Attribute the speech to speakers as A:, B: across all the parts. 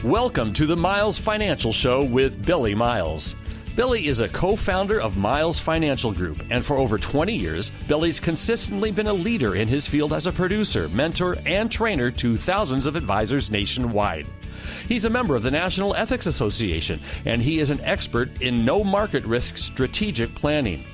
A: Welcome to the Miles Financial Show with Billy Miles. Billy is a co-founder of Miles Financial Group, and for over 20 years, Billy's consistently been a leader in his field as a producer, mentor, and trainer to thousands of advisors nationwide. He's a member of the National Ethics Association, and he is an expert in no market risk strategic planning.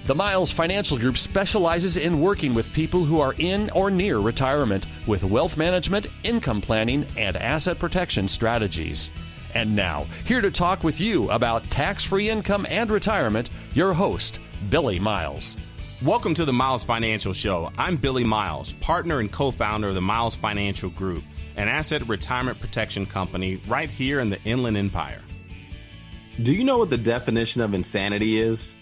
A: The Miles Financial Group specializes in working with people who are in or near retirement with wealth management, income planning, and asset protection strategies. And now, here to talk with you about tax-free income and retirement, your host, Billy Miles.
B: Welcome to the Miles Financial Show. I'm Billy Miles, partner and co-founder of the Miles Financial Group, an asset retirement protection company right here in the Inland Empire.
C: Do you know what the definition of insanity is?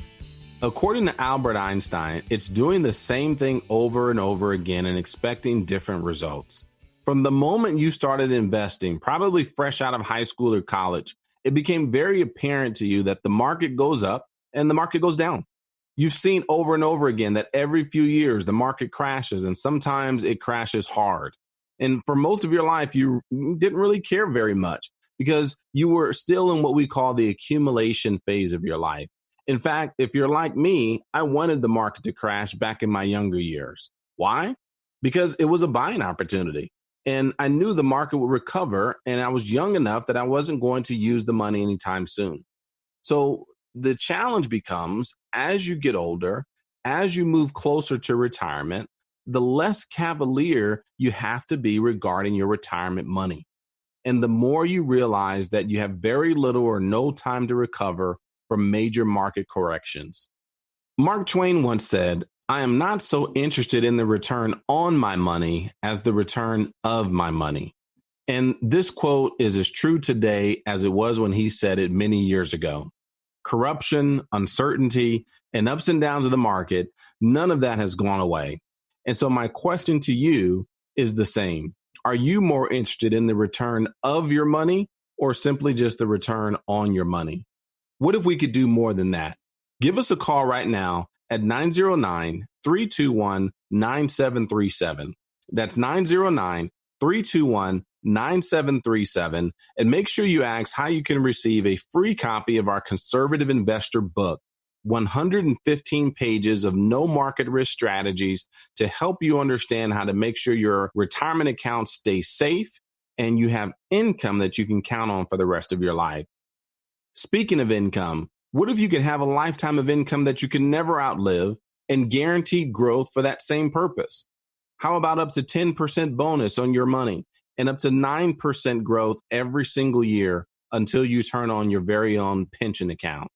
C: According to Albert Einstein, it's doing the same thing over and over again and expecting different results. From the moment you started investing, probably fresh out of high school or college, it became very apparent to you that the market goes up and the market goes down. You've seen over and over again that every few years the market crashes, and sometimes it crashes hard. And for most of your life, you didn't really care very much because you were still in what we call the accumulation phase of your life. In fact, if you're like me, I wanted the market to crash back in my younger years. Why? Because it was a buying opportunity. And I knew the market would recover, and I was young enough that I wasn't going to use the money anytime soon. So the challenge becomes, as you get older, as you move closer to retirement, the less cavalier you have to be regarding your retirement money. And the more you realize that you have very little or no time to recover from major market corrections. Mark Twain once said, "I am not so interested in the return on my money as the return of my money." And this quote is as true today as it was when he said it many years ago. Corruption, uncertainty, and ups and downs of the market, none of that has gone away. And so my question to you is the same. Are you more interested in the return of your money or simply just the return on your money? What if we could do more than that? Give us a call right now at 909-321-9737. That's 909-321-9737. And make sure you ask how you can receive a free copy of our Conservative Investor book, 115 pages of no market risk strategies to help you understand how to make sure your retirement accounts stay safe and you have income that you can count on for the rest of your life. Speaking of income, what if you could have a lifetime of income that you can never outlive and guaranteed growth for that same purpose? How about up to 10% bonus on your money and up to 9% growth every single year until you turn on your very own pension account?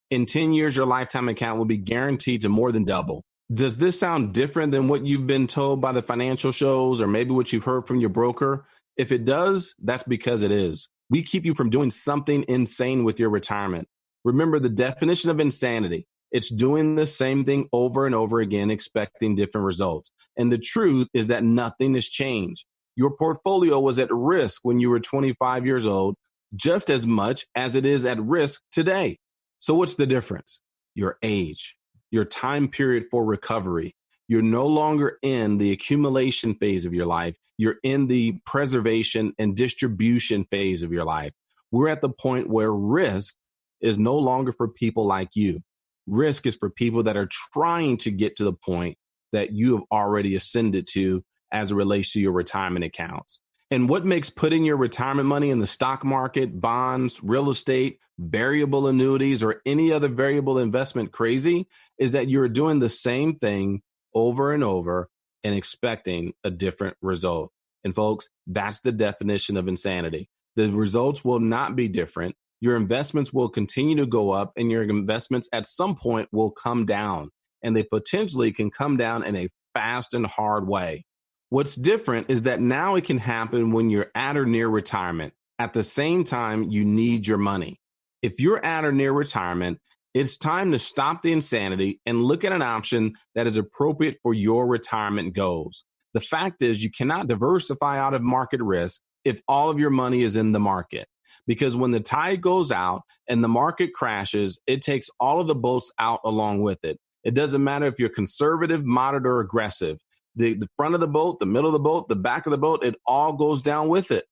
C: In 10 years, your lifetime account will be guaranteed to more than double. Does this sound different than what you've been told by the financial shows or maybe what you've heard from your broker? If it does, that's because it is. We keep you from doing something insane with your retirement. Remember the definition of insanity. It's doing the same thing over and over again, expecting different results. And the truth is that nothing has changed. Your portfolio was at risk when you were 25 years old, just as much as it is at risk today. So what's the difference? Your age, your time period for recovery. You're no longer in the accumulation phase of your life. You're in the preservation and distribution phase of your life. We're at the point where risk is no longer for people like you. Risk is for people that are trying to get to the point that you have already ascended to as it relates to your retirement accounts. And what makes putting your retirement money in the stock market, bonds, real estate, variable annuities, or any other variable investment crazy is that you're doing the same thing over and over and expecting a different result. And folks, that's the definition of insanity. The results will not be different. Your investments will continue to go up and your investments at some point will come down, and they potentially can come down in a fast and hard way. What's different is that now it can happen when you're at or near retirement. At the same time, you need your money. If you're at or near retirement, it's time to stop the insanity and look at an option that is appropriate for your retirement goals. The fact is you cannot diversify out of market risk if all of your money is in the market. Because when the tide goes out and the market crashes, it takes all of the boats out along with it. It doesn't matter if you're conservative, moderate, or aggressive. The front of the boat, the middle of the boat, the back of the boat, it all goes down with it.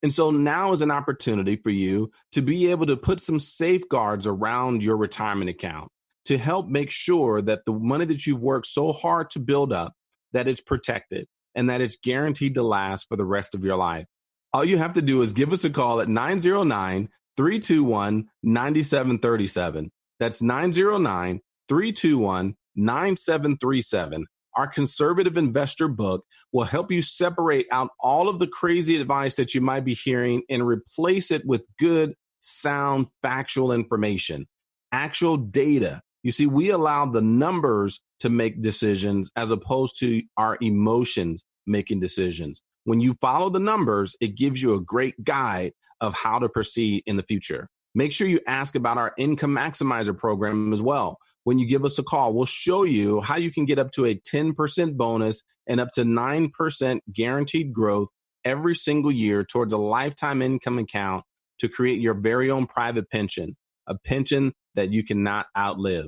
C: And so now is an opportunity for you to be able to put some safeguards around your retirement account to help make sure that the money that you've worked so hard to build up, that it's protected and that it's guaranteed to last for the rest of your life. All you have to do is give us a call at 909-321-9737. That's 909-321-9737. Our Conservative Investor book will help you separate out all of the crazy advice that you might be hearing and replace it with good, sound, factual information, actual data. You see, we allow the numbers to make decisions as opposed to our emotions making decisions. When you follow the numbers, it gives you a great guide of how to proceed in the future. Make sure you ask about our Income Maximizer program as well. When you give us a call, we'll show you how you can get up to a 10% bonus and up to 9% guaranteed growth every single year towards a lifetime income account to create your very own private pension, a pension that you cannot outlive.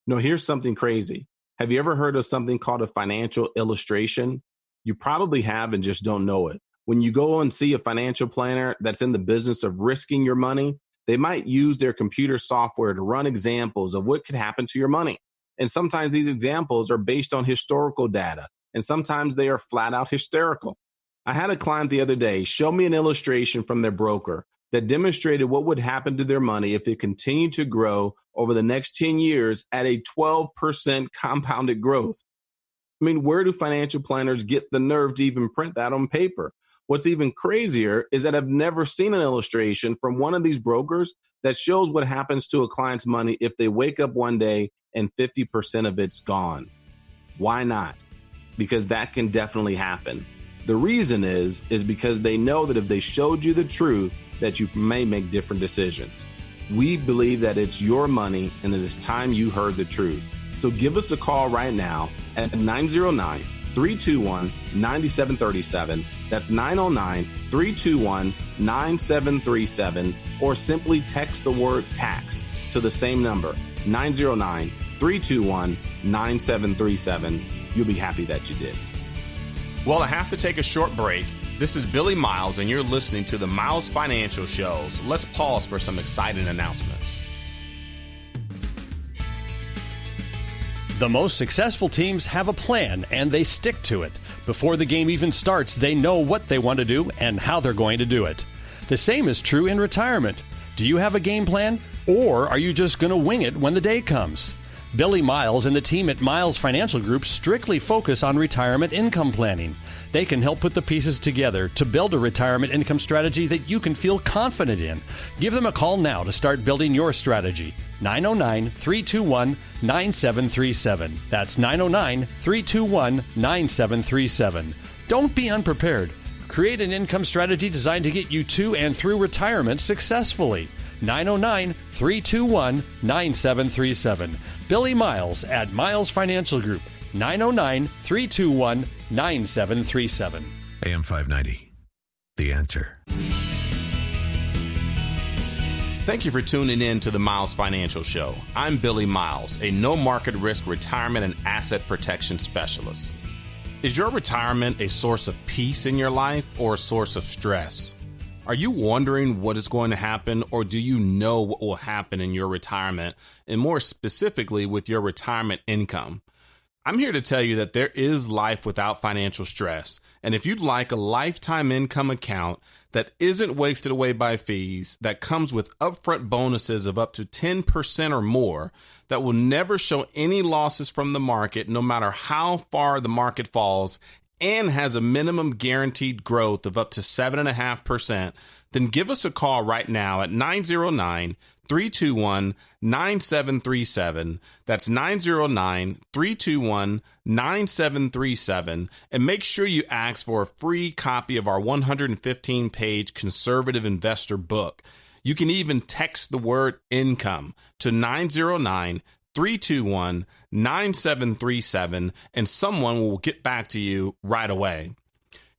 C: Now, here's something crazy. Have you ever heard of something called a financial illustration? You probably have and just don't know it. When you go and see a financial planner that's in the business of risking your money, they might use their computer software to run examples of what could happen to your money. And sometimes these examples are based on historical data, and sometimes they are flat out hysterical. I had a client the other day show me an illustration from their broker that demonstrated what would happen to their money if it continued to grow over the next 10 years at a 12% compounded growth. I mean, where do financial planners get the nerve to even print that on paper? What's even crazier is that I've never seen an illustration from one of these brokers that shows what happens to a client's money if they wake up one day and 50% of it's gone. Why not? Because that can definitely happen. The reason is because they know that if they showed you the truth, that you may make different decisions. We believe that it's your money and that it's time you heard the truth. So give us a call right now at 909-321-9737. That's 909-321-9737, or simply text the word tax to the same number, 909-321-9737. You'll be happy that you did.
B: Well, I have to take a short break. This is Billy Miles, and you're listening to the Miles Financial Show. So let's pause for some exciting announcements.
A: The most successful teams have a plan, and they stick to it. Before the game even starts, they know what they want to do and how they're going to do it. The same is true in retirement. Do you have a game plan, or are you just going to wing it when the day comes? Billy Miles and the team at Miles Financial Group strictly focus on retirement income planning. They can help put the pieces together to build a retirement income strategy that you can feel confident in. Give them a call now to start building your strategy. 909-321-9737. That's 909-321-9737. Don't be unprepared. Create an income strategy designed to get you to and through retirement successfully. 909-321-9737. Billy Miles at Miles Financial Group. 909-321-9737.
D: AM 590. The Answer.
B: Thank you for tuning in to the Miles Financial Show. I'm Billy Miles, a no-market risk retirement and asset protection specialist. Is your retirement a source of peace in your life or a source of stress? Are you wondering what is going to happen, or do you know what will happen in your retirement, and more specifically with your retirement income? I'm here to tell you that there is life without financial stress, and if you'd like a lifetime income account that isn't wasted away by fees, that comes with upfront bonuses of up to 10% or more, that will never show any losses from the market no matter how far the market falls, and has a minimum guaranteed growth of up to 7.5%, then give us a call right now at 909-321-9737. That's 909-321-9737. And make sure you ask for a free copy of our 115-page Conservative Investor book. You can even text the word income to 909-321-9737, and someone will get back to you right away.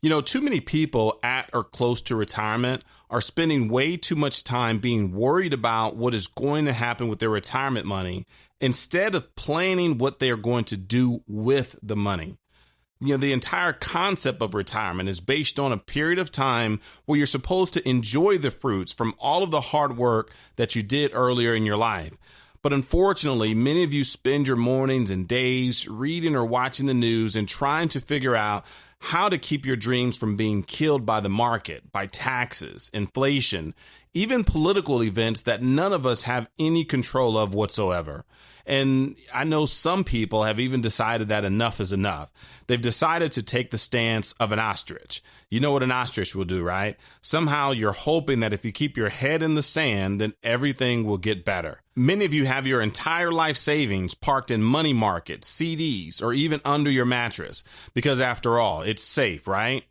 B: You know, too many people at or close to retirement are spending way too much time being worried about what is going to happen with their retirement money instead of planning what they are going to do with the money. The entire concept of retirement is based on a period of time where you're supposed to enjoy the fruits from all of the hard work that you did earlier in your life. But unfortunately, many of you spend your mornings and days reading or watching the news and trying to figure out how to keep your dreams from being killed by the market, by taxes, inflation, even political events that none of us have any control of whatsoever. And I know some people have even decided that enough is enough. They've decided to take the stance of an ostrich. You know what an ostrich will do, right? Somehow you're hoping that if you keep your head in the sand, then everything will get better. Many of you have your entire life savings parked in money markets, CDs, or even under your mattress, because after all, it's safe, right?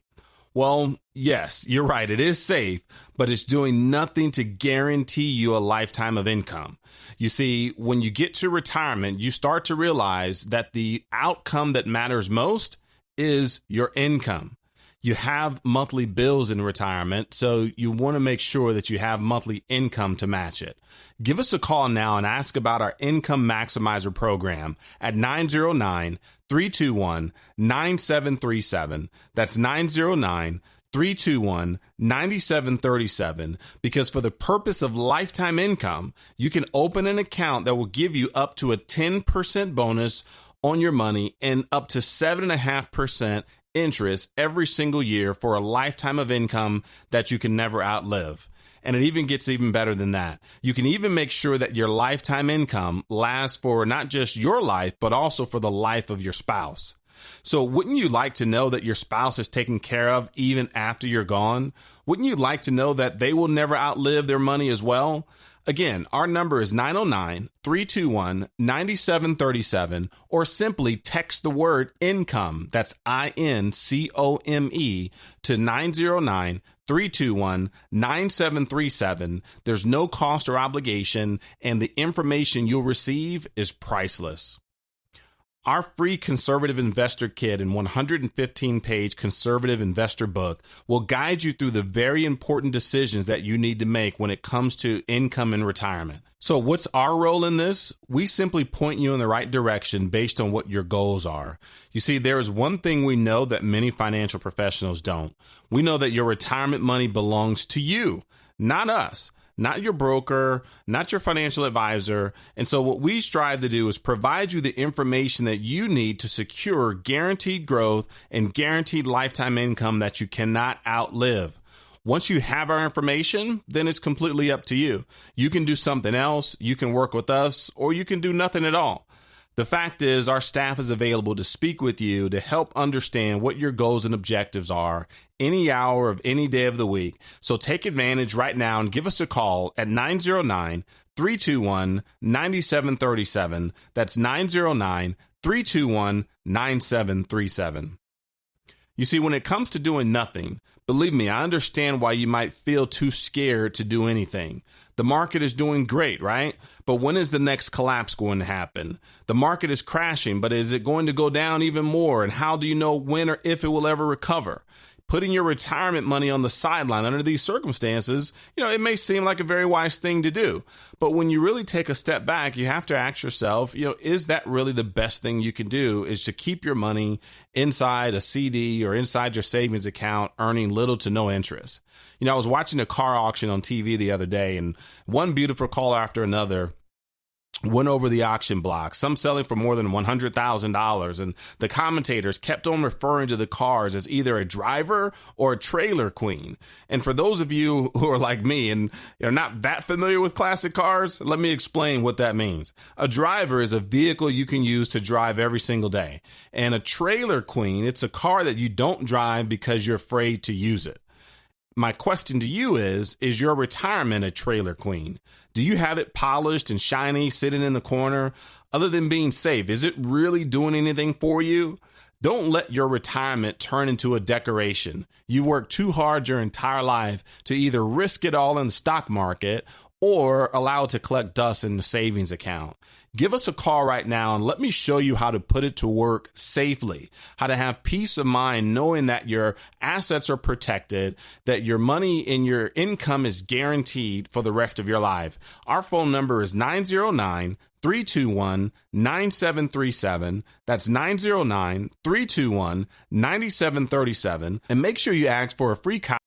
B: Well, yes, you're right. It is safe, but it's doing nothing to guarantee you a lifetime of income. You see, when you get to retirement, you start to realize that the outcome that matters most is your income. You have monthly bills in retirement, so you want to make sure that you have monthly income to match it. Give us a call now and ask about our Income Maximizer program at 909-321-9737. That's 909-321-9737, because for the purpose of lifetime income, you can open an account that will give you up to a 10% bonus on your money and up to 7.5% interest every single year for a lifetime of income that you can never outlive. And it even gets even better than that. You can even make sure that your lifetime income lasts for not just your life, but also for the life of your spouse. So wouldn't you like to know that your spouse is taken care of even after you're gone? Wouldn't you like to know that they will never outlive their money as well? Again, our number is 909-321-9737, or simply text the word income, that's INCOME, to 909-321-9737. There's no cost or obligation, and the information you'll receive is priceless. Our free Conservative Investor Kit and 115-page Conservative Investor book will guide you through the very important decisions that you need to make when it comes to income and retirement. So what's our role in this? We simply point you in the right direction based on what your goals are. You see, there is one thing we know that many financial professionals don't. We know that your retirement money belongs to you, not us. Not your broker, not your financial advisor. And so what we strive to do is provide you the information that you need to secure guaranteed growth and guaranteed lifetime income that you cannot outlive. Once you have our information, then it's completely up to you. You can do something else, you can work with us, or you can do nothing at all. The fact is, our staff is available to speak with you to help understand what your goals and objectives are any hour of any day of the week. So take advantage right now and give us a call at 909-321-9737. That's 909-321-9737. You see, when it comes to doing nothing, believe me, I understand why you might feel too scared to do anything. The market is doing great, right? But when is the next collapse going to happen? The market is crashing, but is it going to go down even more? And how do you know when or if it will ever recover? Putting your retirement money on the sideline under these circumstances, it may seem like a very wise thing to do. But when you really take a step back, you have to ask yourself, is that really the best thing you can do, is to keep your money inside a CD or inside your savings account earning little to no interest? I was watching a car auction on TV the other day, and one beautiful car after another went over the auction block, some selling for more than $100,000. And the commentators kept on referring to the cars as either a driver or a trailer queen. And for those of you who are like me and are not that familiar with classic cars, let me explain what that means. A driver is a vehicle you can use to drive every single day. And a trailer queen, it's a car that you don't drive because you're afraid to use it. My question to you is your retirement a trailer queen? Do you have it polished and shiny sitting in the corner? Other than being safe, is it really doing anything for you? Don't let your retirement turn into a decoration. You worked too hard your entire life to either risk it all in the stock market or allow it to collect dust in the savings account. Give us a call right now and let me show you how to put it to work safely, how to have peace of mind knowing that your assets are protected, that your money and your income is guaranteed for the rest of your life. Our phone number is 909-321-9737. That's 909-321-9737. And make sure you ask for a free copy